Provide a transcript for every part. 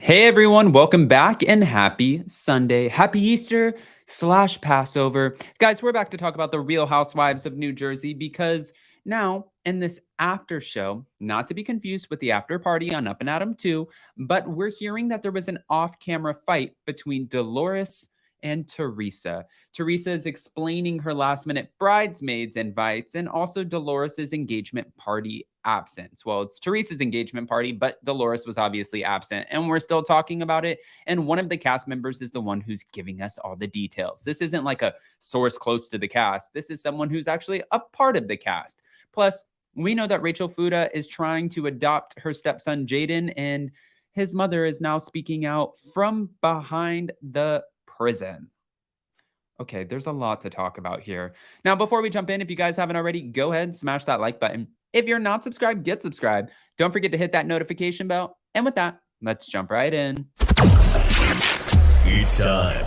Hey everyone, welcome back and happy Sunday. Happy Easter slash Passover. Guys, we're back to talk about the Real Housewives of New Jersey because now in this after show, not to be confused with the after party on Up and Adam 2, but we're hearing that there was an off camera fight between Dolores and Teresa. Teresa is explaining her last minute bridesmaids invites and also Dolores's engagement party absence. Well, it's Teresa's engagement party, but Dolores was obviously absent, and we're still talking about it. And one of the cast members is the one who's giving us all the details. This isn't like a source close to the cast. This is someone who's actually a part of the cast. Plus, we know that Rachel Fuda is trying to adopt her stepson Jaden, and his mother is now speaking out from behind the prison. Okay, there's a lot to talk about here. Now, before we jump in, if you guys haven't already, go ahead and smash that like button. If you're not subscribed, get subscribed. Don't forget to hit that notification bell. And with that, let's jump right in. It's time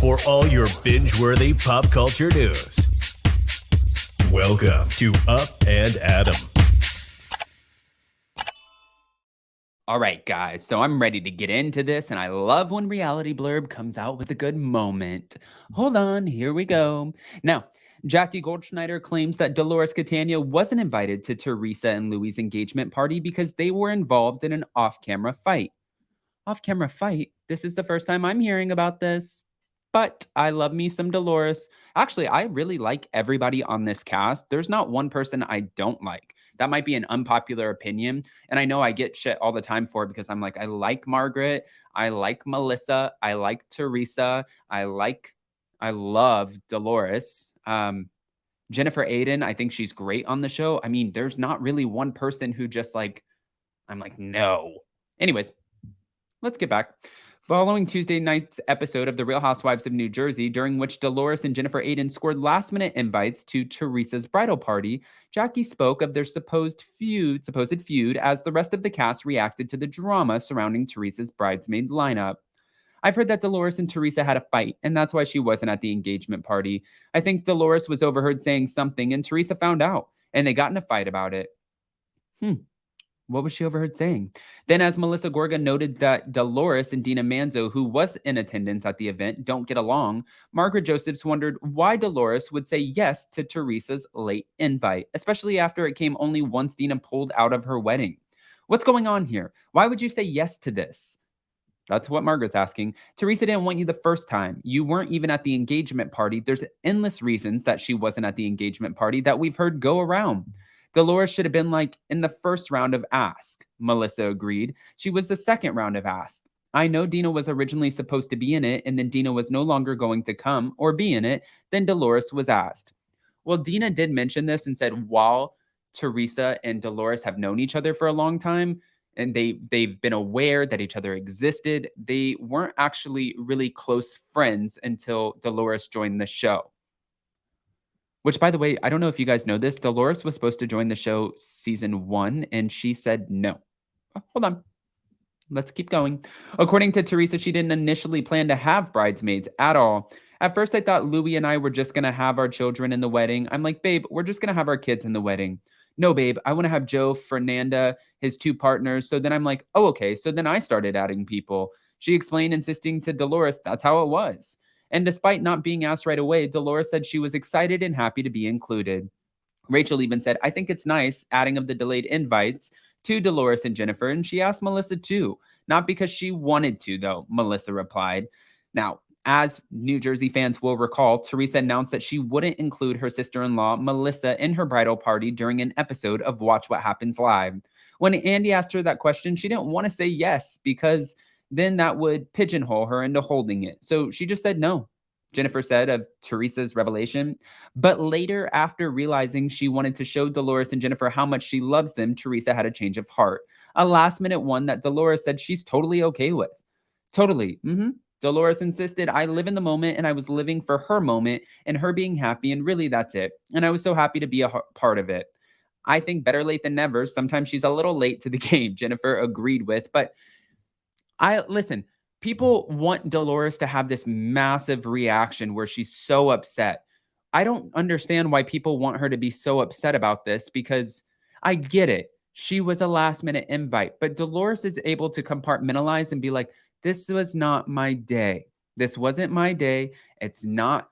for all your binge-worthy pop culture news. Welcome to Up and Adam. All right, guys, so I'm ready to get into this, and I love when Reality Blurb comes out with a good moment. Hold on, here we go. Now, Jackie Goldschneider claims that Dolores Catania wasn't invited to Teresa and Louis' engagement party because they were involved in an off-camera fight. Off-camera fight? This is the first time I'm hearing about this. But I love me some Dolores. Actually, I really like everybody on this cast. There's not one person I don't like. That might be an unpopular opinion. And I know I get shit all the time for it because I'm like, I like Margaret. I like Melissa. I like Teresa. I love Dolores. Jennifer Aiden, I think she's great on the show. I mean, there's not really one person who just like, I'm like, no. Anyways, let's get back. Following Tuesday night's episode of The Real Housewives of New Jersey, during which Dolores and Jennifer Aiden scored last-minute invites to Teresa's bridal party, Jackie spoke of their supposed feud as the rest of the cast reacted to the drama surrounding Teresa's bridesmaid lineup. I've heard that Dolores and Teresa had a fight, and that's why she wasn't at the engagement party. I think Dolores was overheard saying something, and Teresa found out, and they got in a fight about it. What was she overheard saying? Then, as Melissa Gorga noted that Dolores and Dina Manzo, who was in attendance at the event, don't get along, Margaret Josephs wondered why Dolores would say yes to Teresa's late invite, especially after it came only once Dina pulled out of her wedding. What's going on here? Why would you say yes to this? That's what Margaret's asking. Teresa didn't want you the first time. You weren't even at the engagement party. There's endless reasons that she wasn't at the engagement party that we've heard go around. Dolores should have been like in the first round of Ask. Melissa agreed. She was the second round of Ask. I know Dina was originally supposed to be in it, and then Dina was no longer going to come or be in it. Then Dolores was asked. Well, Dina did mention this and said while Teresa and Dolores have known each other for a long time, and they've been aware that each other existed, they weren't actually really close friends until Dolores joined the show. Which, by the way, I don't know if you guys know this. Dolores was supposed to join the show season 1, and she said no. Oh, hold on. Let's keep going. According to Teresa, she didn't initially plan to have bridesmaids at all. At first, I thought Louis and I were just going to have our children in the wedding. I'm like, babe, we're just going to have our kids in the wedding. No, babe, I want to have Joe, Fernanda, his 2 partners. So then I'm like, oh, okay. So then I started adding people. She explained, insisting to Dolores that's how it was. And despite not being asked right away, Dolores said she was excited and happy to be included. Rachel even said, I think it's nice adding of the delayed invites to Dolores and Jennifer, and she asked Melissa too. Not because she wanted to, though, Melissa replied. Now, as New Jersey fans will recall, Teresa announced that she wouldn't include her sister-in-law, Melissa, in her bridal party during an episode of Watch What Happens Live. When Andy asked her that question, she didn't want to say yes because then that would pigeonhole her into holding it. So she just said no. Jennifer said of Teresa's revelation. But later, after realizing she wanted to show Dolores and Jennifer how much she loves them, Teresa had a change of heart. A last-minute one that Dolores said she's totally okay with. Totally. Dolores insisted I live in the moment, and I was living for her moment and her being happy, and really that's it. And I was so happy to be a part of it. I think better late than never. Sometimes she's a little late to the game, Jennifer agreed with. But listen, people want Dolores to have this massive reaction where she's so upset. I don't understand why people want her to be so upset about this because I get it. she was a last minute invite. But Dolores is able to compartmentalize and be like, this was not my day. This wasn't my day. It's not,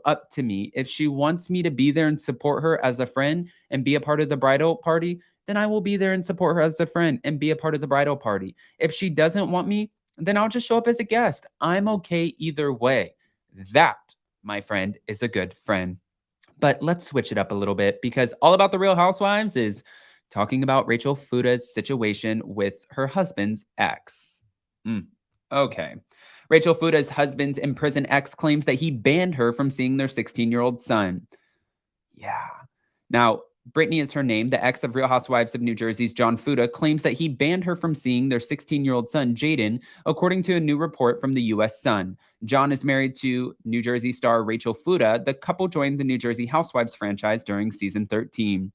up to me. If she wants me to be there and support her as a friend and be a part of the bridal party, then I will be there and support her as a friend and be a part of the bridal party. If she doesn't want me, then I'll just show up as a guest. I'm okay either way. That, my friend, is a good friend. But let's switch it up a little bit because All About the Real Housewives is talking about Rachel Fuda's situation with her husband's ex. Okay. Rachel Fuda's husband's imprisoned ex claims that he banned her from seeing their 16-year-old son. Yeah. Now, Brittany is her name. The ex of Real Housewives of New Jersey's John Fuda claims that he banned her from seeing their 16-year-old son, Jaden, according to a new report from the U.S. Sun. John is married to New Jersey star Rachel Fuda. The couple joined the New Jersey Housewives franchise during season 13.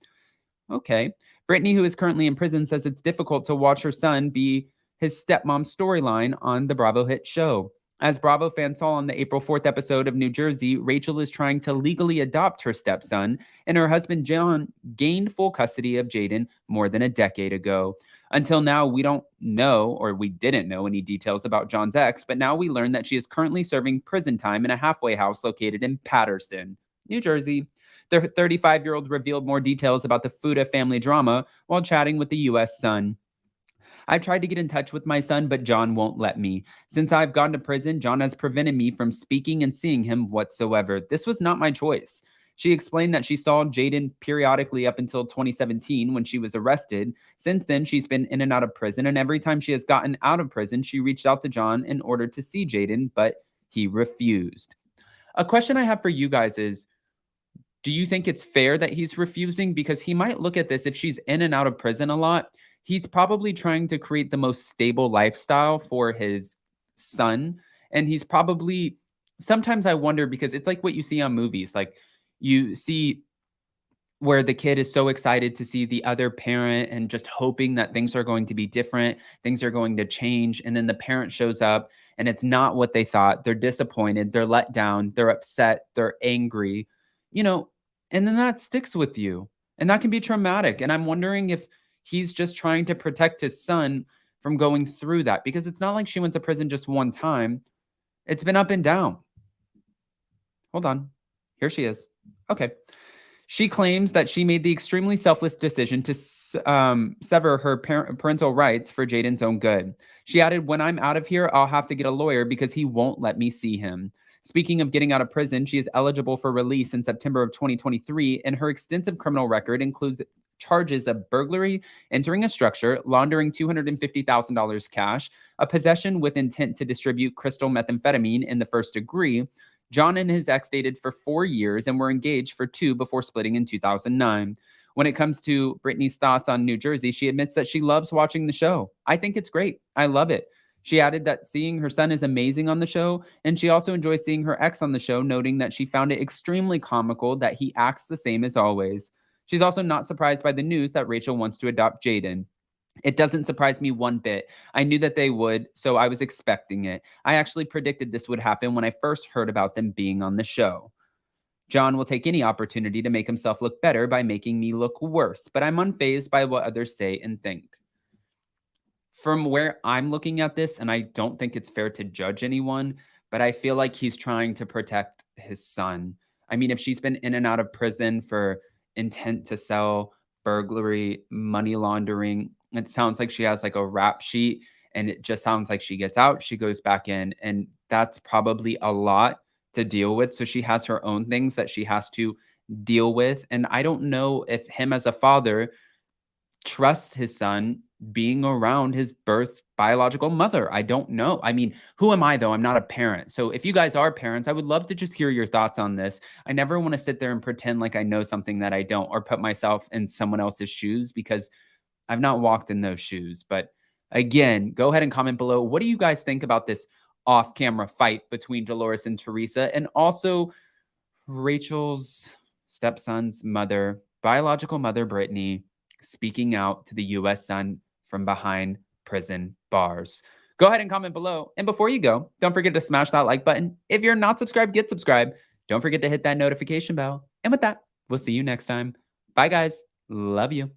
Okay. Brittany, who is currently in prison, says it's difficult to watch her son be his stepmom storyline on the Bravo hit show. As Bravo fans saw on the April 4th episode of New Jersey, Rachel is trying to legally adopt her stepson, and her husband John gained full custody of Jaden more than a decade ago. Until now, we don't know, or we didn't know any details about John's ex, but now we learn that she is currently serving prison time in a halfway house located in Paterson, New Jersey. The 35-year-old revealed more details about the Fuda family drama while chatting with the U.S. Sun. I've tried to get in touch with my son, but John won't let me. Since I've gone to prison, John has prevented me from speaking and seeing him whatsoever. This was not my choice. She explained that she saw Jaden periodically up until 2017 when she was arrested. Since then, she's been in and out of prison, and every time she has gotten out of prison, she reached out to John in order to see Jaden, but he refused. A question I have for you guys is, do you think it's fair that he's refusing? Because he might look at this, if she's in and out of prison a lot, he's probably trying to create the most stable lifestyle for his son. And he's probably, sometimes I wonder, because it's like what you see on movies. Like you see where the kid is so excited to see the other parent and just hoping that things are going to be different, things are going to change. And then the parent shows up and it's not what they thought. They're disappointed, they're let down, they're upset, they're angry, you know, and then that sticks with you. And that can be traumatic. And I'm wondering if he's just trying to protect his son from going through that, because it's not like she went to prison just one time. It's been up and down. Hold on. Here she is. Okay. She claims that she made the extremely selfless decision to sever her parental rights for Jaden's own good. She added, "When I'm out of here, I'll have to get a lawyer because he won't let me see him." Speaking of getting out of prison, she is eligible for release in September of 2023, and her extensive criminal record includes charges of burglary, entering a structure, laundering $250,000 cash, a possession with intent to distribute crystal methamphetamine in the first degree. John and his ex dated for 4 years and were engaged for 2 before splitting in 2009. When it comes to Brittany's thoughts on New Jersey, she admits that she loves watching the show. "I think it's great. I love it." She added that seeing her son is amazing on the show, and she also enjoys seeing her ex on the show, noting that she found it extremely comical that he acts the same as always. She's also not surprised by the news that Rachel wants to adopt Jaden. "It doesn't surprise me one bit. I knew that they would, so I was expecting it. I actually predicted this would happen when I first heard about them being on the show. John will take any opportunity to make himself look better by making me look worse, but I'm unfazed by what others say and think." From where I'm looking at this, and I don't think it's fair to judge anyone, but I feel like he's trying to protect his son. I mean, if she's been in and out of prison for intent to sell, burglary, money laundering, it sounds like she has like a rap sheet, and it just sounds like she gets out, she goes back in, and that's probably a lot to deal with. So she has her own things that she has to deal with. And I don't know if him as a father trusts his son being around his birth biological mother. I don't know. I mean, who am I though? I'm not a parent. So if you guys are parents, I would love to just hear your thoughts on this. I never want to sit there and pretend like I know something that I don't, or put myself in someone else's shoes, because I've not walked in those shoes. But again, go ahead and comment below. What do you guys think about this off-camera fight between Dolores and Teresa, and also Rachel's stepson's mother, biological mother, Brittany, speaking out to the U.S. Sun from behind prison bars? Go ahead and comment below. And before you go, don't forget to smash that like button. If you're not subscribed, get subscribed. Don't forget to hit that notification bell. And with that, we'll see you next time. Bye, guys. Love you.